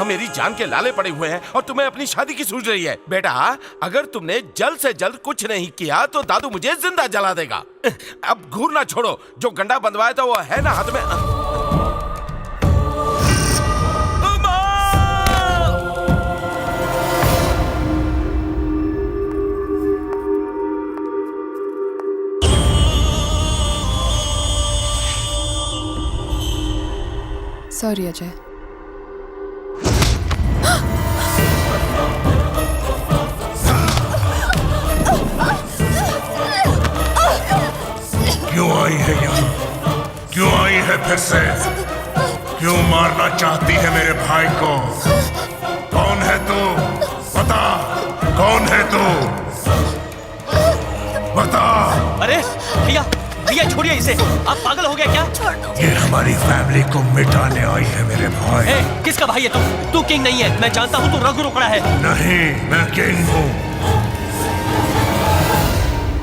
यहाँ मेरी जान के लाले पड़े हुए हैं और तुम्हें अपनी शादी की सूझ रही है। बेटा, अगर तुमने जल्द से जल्द कुछ नहीं किया तो दादू मुझे जिंदा जला देगा। अब घूरना छोड़ो, जो गंडा बंधवाया था वो है ना हाथ में। सॉरी अजय। क्यों आई है यहाँ? क्यों आई है फिर से? क्यों मारना चाहती है मेरे भाई को? कौन है तू? बता, कौन है तू? बता। अरे भैया, भैया छोड़िए इसे, आप पागल हो गए क्या? ये हमारी फैमिली को मिटाने आई है मेरे भाई। किसका भाई है तू? तू किंग नहीं है, मैं जानता हूँ, तू रघु रोकड़ा है। नहीं, मैं किंग हूँ।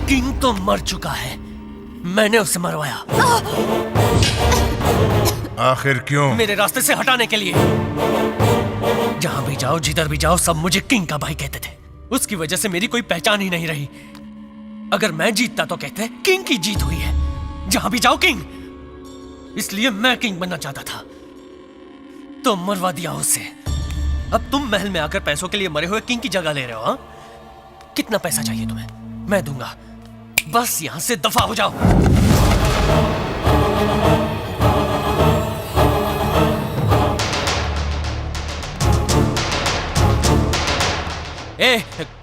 किंग तो मर चुका है, मैंने उसे मरवाया। आखिर क्यों? मेरे रास्ते से हटाने के लिए। जहां भी जाओ, जिधर भी जाओ, सब मुझे किंग का भाई कहते थे। उसकी वजह से मेरी कोई पहचान ही नहीं रही। अगर मैं जीतता तो कहते किंग की जीत हुई है। जहां भी जाओ किंग। इसलिए मैं किंग बनना चाहता था, तो मरवा दिया उसे। अब तुम महल में आकर पैसों के लिए मरे हुए किंग की जगह ले रहे हो। कितना पैसा चाहिए तुम्हें? मैं दूंगा, बस यहां से दफा हो जाओ।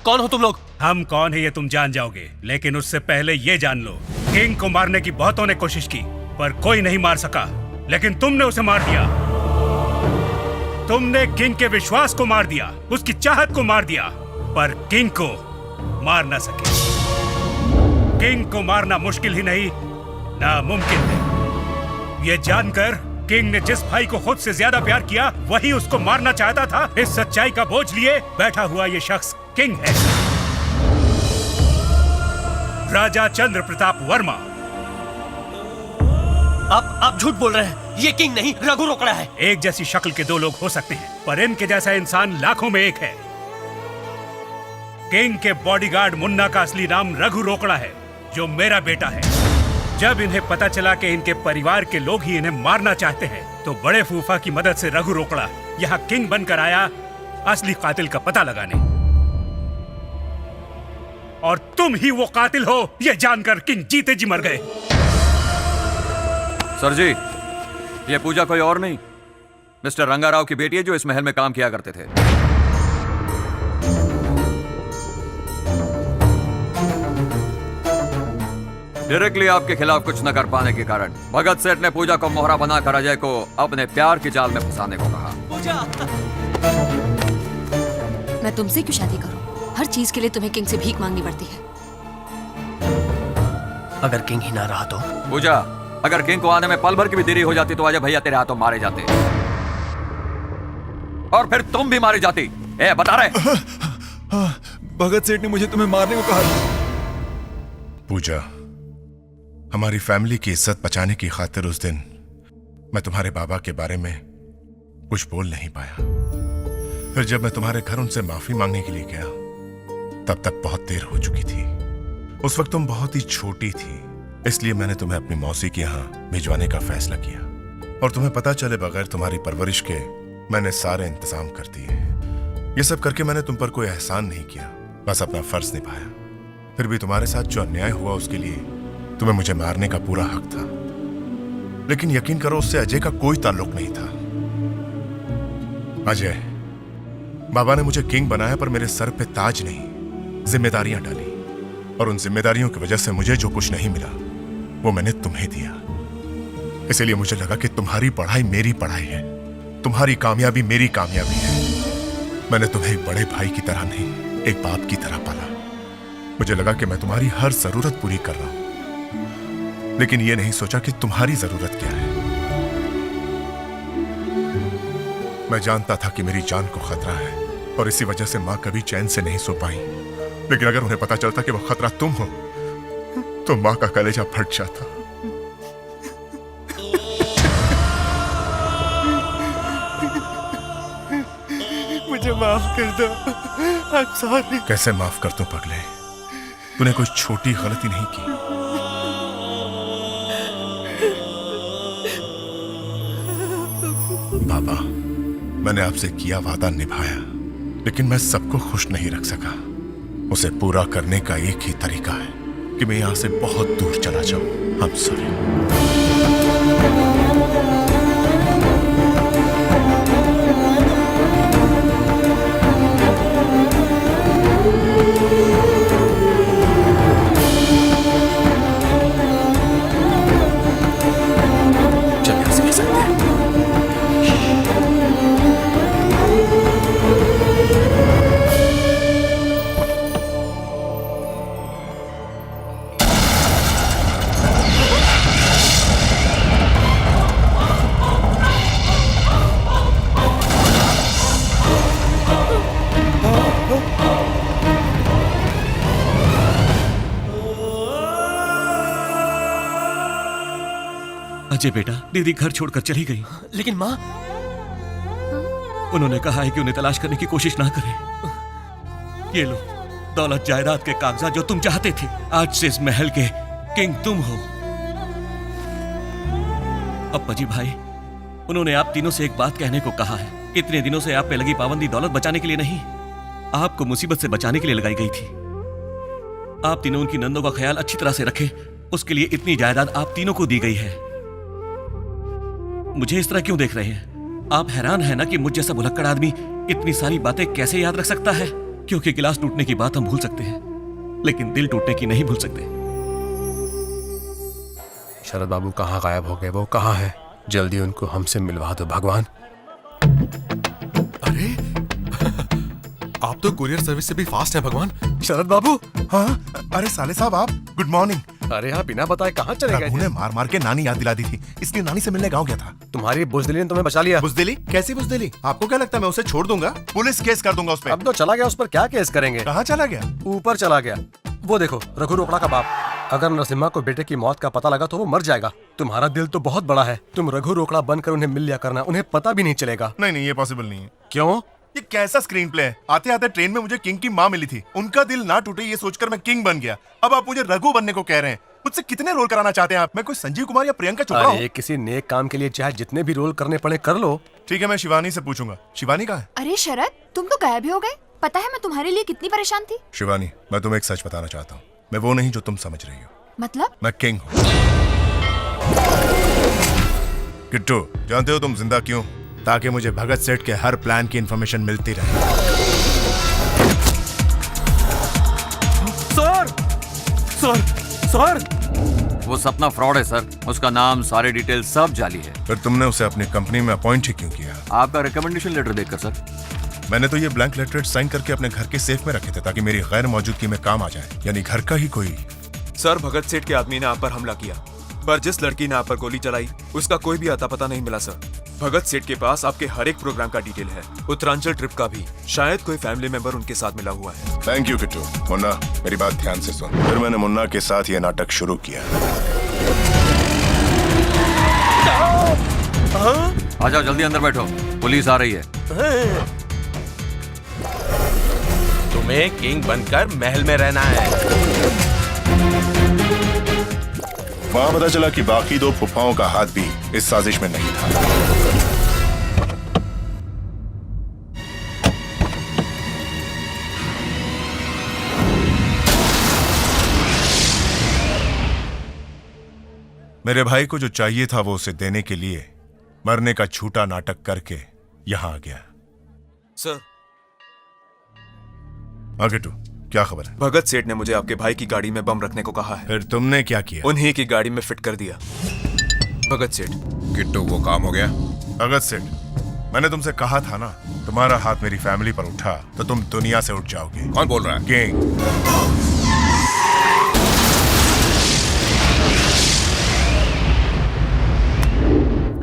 कौन हो तुम लोग? हम कौन है ये तुम जान जाओगे, लेकिन उससे पहले ये जान लो, किंग को मारने की बहुतों ने कोशिश की पर कोई नहीं मार सका, लेकिन तुमने उसे मार दिया। तुमने किंग के विश्वास को मार दिया, उसकी चाहत को मार दिया, पर किंग को मार ना सके। किंग को मारना मुश्किल ही नहीं, नामुमकिन है। ये जानकर किंग ने जिस भाई को खुद से ज्यादा प्यार किया वही उसको मारना चाहता था, इस सच्चाई का बोझ लिए बैठा हुआ ये शख्स किंग है, राजा चंद्र प्रताप वर्मा। आप झूठ बोल रहे हैं, ये किंग नहीं रघु रोकड़ा है। एक जैसी शक्ल के दो लोग हो सकते हैं, पर इनके जैसा इंसान लाखों में एक है। किंग के बॉडीगार्ड मुन्ना का असली नाम रघु रोकड़ा है, जो मेरा बेटा है। जब इन्हें पता चला कि इनके परिवार के लोग ही इन्हें मारना चाहते हैं, तो बड़े फूफा की मदद से रघु रोकड़ा यहाँ किंग बनकर आया असली कातिल का पता लगाने। और तुम ही वो कातिल हो, ये जानकर किंग जीते जी मर गए। सर जी, ये पूजा कोई और नहीं, मिस्टर रंगाराव की बेटी है, जो इस महल में काम किया करते थे। डायरेक्टली आपके खिलाफ कुछ न कर पाने के कारण भगत सेठ ने पूजा को मोहरा बनाकर अजय को अपने प्यार की जाल में फंसाने को कहा। पूजा, मैं तुमसे क्यों शादी करूं? हर चीज के लिए तुम्हें किंग से भीख मांगनी पड़ती है। अगर किंग ही ना रहा तो? पूजा, अगर किंग को आने में पल भर की भी देरी हो जाती तो अजय भैया तेरे हाथों मारे जाते, और फिर तुम भी मारी जाती। बता रहे। भगत सेठ ने मुझे तुम्हें मारने को कहा। पूजा, हमारी फैमिली की इज्जत बचाने की खातिर उस दिन मैं तुम्हारे बाबा के बारे में कुछ बोल नहीं पाया। फिर जब मैं तुम्हारे घर उनसे माफी मांगने के लिए गया, तब तक बहुत देर हो चुकी थी। उस वक्त तुम बहुत ही छोटी थी, इसलिए मैंने तुम्हें अपनी मौसी के यहाँ भिजवाने का फैसला किया, और तुम्हें पता चले बगैर तुम्हारी परवरिश के मैंने सारे इंतजाम कर दिए। ये सब करके मैंने तुम पर कोई एहसान नहीं किया, बस अपना फर्ज निभाया। फिर भी तुम्हारे साथ जो अन्याय हुआ उसके लिए तुम्हें मुझे मारने का पूरा हक था, लेकिन यकीन करो उससे अजय का कोई ताल्लुक नहीं था। अजय, बाबा ने मुझे किंग बनाया, पर मेरे सर पे ताज नहीं, जिम्मेदारियां डाली, और उन जिम्मेदारियों की वजह से मुझे जो कुछ नहीं मिला वो मैंने तुम्हें दिया। इसलिए मुझे लगा कि तुम्हारी पढ़ाई मेरी पढ़ाई है, तुम्हारी कामयाबी मेरी कामयाबी है। मैंने तुम्हें एक बड़े भाई की तरह नहीं, एक बाप की तरह पाला। मुझे लगा कि मैं तुम्हारी हर जरूरत पूरी कर रहा हूं, लेकिन यह नहीं सोचा कि तुम्हारी जरूरत क्या है। मैं जानता था कि मेरी जान को खतरा है, और इसी वजह से मां कभी चैन से नहीं सो पाई। लेकिन अगर उन्हें पता चलता कि वो खतरा तुम हो, तो मां का कलेजा फट जाता। माफ कर दो। I am sorry. कैसे माफ कर दूं पगले? तूने कोई छोटी गलती नहीं की। बाबा, मैंने आपसे किया वादा निभाया, लेकिन मैं सबको खुश नहीं रख सका। उसे पूरा करने का एक ही तरीका है कि मैं यहां से बहुत दूर चला जाऊं। I'm sorry। चल यहाँ से सकते हैं। अजय बेटा, दीदी घर छोड़कर चली गई, लेकिन माँ, उन्होंने कहा है कि उन्हें तलाश करने की कोशिश ना करें। ये लो दौलत जायदाद के कागजात जो तुम चाहते थे। आज से इस महल के किंग तुम हो। अप्पा जी भाई, उन्होंने आप तीनों से एक बात कहने को कहा है। इतने दिनों से आप पे लगी पाबंदी दौलत बचाने के लिए नहीं, आपको मुसीबत से बचाने के लिए लगाई गई थी। आप तीनों उनकी नंदों का ख्याल अच्छी तरह से रखें, उसके लिए इतनी जायदाद आप तीनों को दी गई है। मुझे इस तरह क्यों देख रहे हैं? आप हैरान हैं ना कि मुझ जैसा भुलक्कड़ आदमी इतनी सारी बातें कैसे याद रख सकता है? क्योंकि गिलास टूटने की बात हम भूल सकते हैं, लेकिन दिल टूटने की नहीं भूल सकते। शरद बाबू कहाँ गायब हो गए? वो कहाँ है? जल्दी उनको हमसे मिलवा दो भगवान। अरे आप तो कुरियर सर्विस से भी फास्ट हैं भगवान। शरद बाबू। हाँ, अरे साले साहब आप, गुड मॉर्निंग। अरे आप बिना बताए कहाँ चले गए? रघु ने मार मार के नानी याद दिला दी थी, इसलिए नानी से मिलने गाँव गया था। तुम्हारी बुजदिली ने तुम्हें बचा लिया। बुजदिली? कैसी बुजदिली? आपको क्या लगता है मैं उसे छोड़ दूंगा? पुलिस केस कर दूंगा उस पर। अब तो चला गया, उस पर क्या केस करेंगे? कहाँ चला गया? ऊपर चला गया। वो देखो, रघु रोकड़ा का बाप। अगर नरसिम्हा को बेटे की मौत का पता लगा तो वो मर जाएगा। तुम्हारा दिल तो बहुत बड़ा है, तुम रघु रोकड़ा बनकर उन्हें मिल लिया करना, उन्हें पता भी नहीं चलेगा। नहीं, ये पॉसिबल नहीं है। क्यों? ये कैसा स्क्रीन प्ले है? आते आते ट्रेन में मुझे किंग की माँ मिली थी, उनका दिल ना टूटे ये सोचकर मैं किंग बन गया। अब आप मुझे रघु बनने को कह रहे हैं। मुझसे कितने रोल कराना चाहते हैं आप? मैं कोई संजीव कुमार या प्रियंका चोपड़ा हूँ? अरे किसी नेक काम के लिए चाहे जितने भी रोल करने पड़े कर लो। ठीक है, मैं शिवानी से पूछूंगा। शिवानी कहाँ है? अरे शरद, तुम तो गायब ही हो गए। पता है मैं तुम्हारे लिए कितनी परेशान थी। शिवानी, मैं तुम्हें एक सच बताना चाहता हूँ। मैं वो नहीं जो तुम समझ रही हो। मतलब? मैं किंग हूँ। किट्टू, जानते हो तुम जिंदा क्यों? ताकि मुझे भगत सेठ के हर प्लान की इंफॉर्मेशन मिलती रहे। सर, सर, सर, वो सपना फ्रॉड है सर। उसका नाम, सारे डिटेल सब जाली है। फिर तुमने उसे अपनी कंपनी में अपॉइंट ही क्यों किया? आपका रिकमेंडेशन लेटर देखकर सर। मैंने तो ये ब्लैंक लेटर साइन करके अपने घर के सेफ में रखे थे ताकि मेरी गैर मौजूदगी में काम आ जाए, यानी घर का ही कोई। सर, भगत सेठ के आदमी ने आप पर हमला किया, पर जिस लड़की ने आप पर गोली चलाई उसका कोई भी अता पता नहीं मिला सर। भगत सेठ के पास आपके हर एक प्रोग्राम का डिटेल है, उत्तरांचल ट्रिप का भी। शायद कोई फैमिली मेंबर उनके साथ मिला हुआ है। Thank you Kittu. मुन्ना, मेरी बात ध्यान से सुन। फिर मैंने मुन्ना के साथ ये नाटक शुरू किया। आ जाओ, जल्दी अंदर बैठो, पुलिस आ रही है। तुम्हें किंग बनकर महल में रहना है। वहां पता चला कि बाकी दो फुफाओं का हाथ भी इस साजिश में नहीं था। मेरे भाई को जो चाहिए था वो उसे देने के लिए मरने का झूठा नाटक करके यहां आ गया। सर, आगे टू, क्या खबर है? भगत सेठ ने मुझे आपके भाई की गाड़ी में बम रखने को कहा है। फिर तुमने क्या किया? उन्हीं की गाड़ी में फिट कर दिया। भगत सेठ। किट्टू, वो काम हो गया? भगत सेठ, मैंने तुमसे कहा था ना, तुम्हारा हाथ मेरी फैमिली पर उठा तो तुम दुनिया से उठ जाओगे। कौन बोल रहा है? किंग।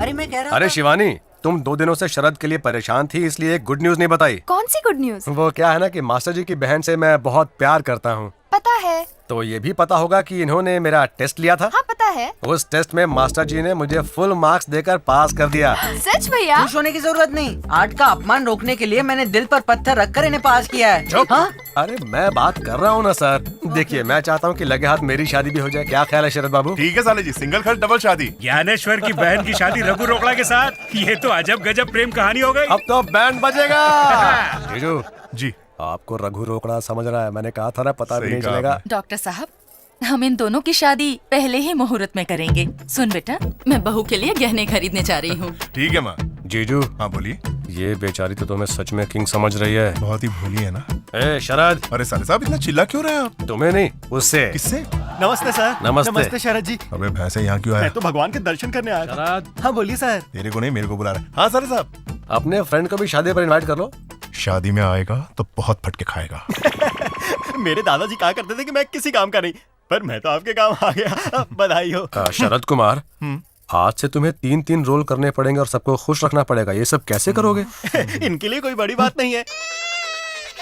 अरे मैं कह रहा अरे शिवानी, तुम 2 दिनों से शरद के लिए परेशान थी, इसलिए एक गुड न्यूज नहीं बताई। कौन सी गुड न्यूज? वो क्या है ना कि मास्टर जी की बहन से मैं बहुत प्यार करता हूँ। पता है। तो ये भी पता होगा कि इन्होंने मेरा टेस्ट लिया था। हाँ पता है। उस टेस्ट में मास्टर जी ने मुझे फुल मार्क्स देकर पास कर दिया। सच भैया? खुश होने की जरूरत नहीं। आर्ट का अपमान रोकने के लिए मैंने दिल पर पत्थर रखकर इन्हें पास किया है। चुप। हाँ? अरे मैं बात कर रहा हूँ ना सर। देखिए मैं चाहता हूँ कि लगे हाथ मेरी शादी भी हो जाए। क्या ख्याल है शरद बाबू? ठीक है साले जी, सिंगल खर्च डबल शादी। ज्ञानेश्वर की बहन की शादी रघु रोकड़ा के साथ, ये तो अजब गजब प्रेम कहानी हो गई। अब तो बैंड बजेगा। जीजू जी आपको रघु रोकड़ा समझ रहा है, मैंने कहा था ना पता भी सही नहीं कहा चलेगा। डॉक्टर साहब, हम इन दोनों की शादी पहले ही मुहूर्त में करेंगे। सुन बेटा, मैं बहू के लिए गहने खरीदने जा रही हूँ। ठीक है माँ। जीजू हाँ बोलिए। ये बेचारी तो तुम्हें सच में किंग समझ रही है। बहुत ही भोली है ना। ए शरद, अरे साले साहब इतना चिल्ला क्यों रहे हैं आप? तुम्हें नहीं उससे। किससे? नमस्ते सर। नमस्ते। नमस्ते शरद जी। अबे भैंसे यहाँ क्यों आया? मैं तो भगवान के दर्शन करने आया था। शरद, हाँ बोलिए सर। तेरे को नहीं मेरे को बुला रहा है। हाँ साले साहब। अपने फ्रेंड को भी शादी पर इनवाइट कर लो। शादी में आएगा तो बहुत फटके खाएगा। मेरे दादाजी कहा करते थे कि मैं किसी काम का नहीं, पर मैं तो आपके काम आ गया। बधाई हो। शरद कुमार, आज से तुम्हें 3-3 रोल करने पड़ेंगे और सबको खुश रखना पड़ेगा। ये सब कैसे करोगे? इनके लिए कोई बड़ी बात नहीं है।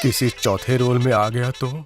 किसी चौथे रोल में आ गया तो